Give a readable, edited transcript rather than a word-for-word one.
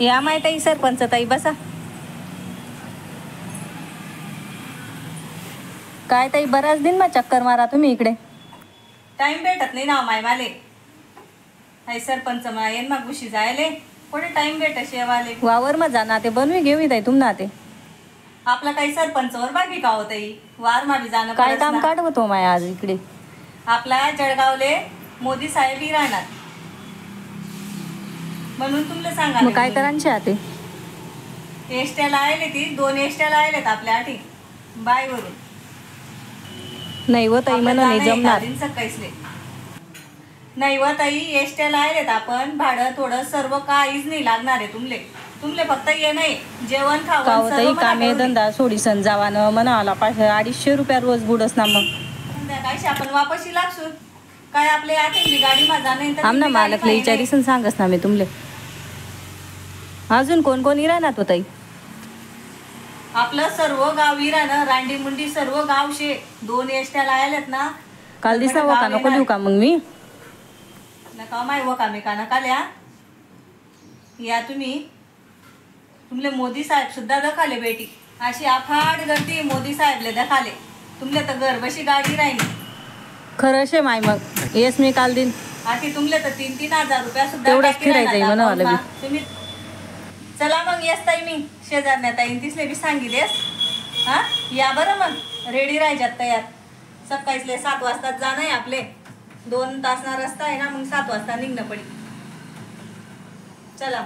या माहिती सरपंच ताई बसा. काय ताई बराच दिन मग चक्कर मारा तुम्ही इकडे. टाइम भेटत नाही ना माय माले. हाय सरपंच मा येन मग गुशी जायले कोणी टाइम भेट शेवाले वावर मग जाना ते बनवी घेऊ ताई तुम ना ते. आपला काही सरपंचवर बाकी का होतई वार मा बी जाणं काय काम काढवतो माय आज इकडे. आपला जळगावले मोदी साहेब ही राहणार म्हणून तुमले सांगा. मग काय करांचे आते एसट्याला आले ती 2 एसट्याला आलेत आपल्या आठी बायवरून. नाही व ताई म्हणा नाही जमणार. नाही व ताई एसट्याला आलेत आपण भाडं थोडं सर्व काहीच नाही लागणार आहे तुमले. तुमले फक्त ये नाही जेवण खावण ताई कामे धंदा सोडीसन जावानं म्हणा आला 250 रुपया रोज बुडस ना. मग संध्याकाळी आपण वापसी लागसू काय आपले आठवली गाडी माझा नाही तर आमना मालकला विचारीसन सांगस ना मी तुमले. अजून कोण कोण इराणात होताई. आपलं सर्व गाव इराणं रांडी मुंडी सर्व गाव शे 2 एसट्याला आलेत ना. काल दिसावं का नको देऊ का मग मी. नका माय व कामे का नका ल्या या तुम्ही. तुमले मोदी साहेब सुद्धा दखाले बेटी अशी अफाट गर्दी मोदी साहेबले दखाले. तुमले तर घर बशी गाडी राहिली खरं शे माय. मग येस मी काल दिन आखी तुमले तर 3-3 हजार रुपया सुद्धा तेवढंच फिरायचंय म्हणावलं मी. तुम्ही चला मग येस ताई मी शेजारण्या ताईन तिसले बी सांगितलेस. हा या बरं मग रेडी राहायच्यात तयार. सकाळीसले 7 वाजता जाणं आहे आपले 2 तासना रस्ता आहे ना. मग 7 वाजता निघणं पडी. चला.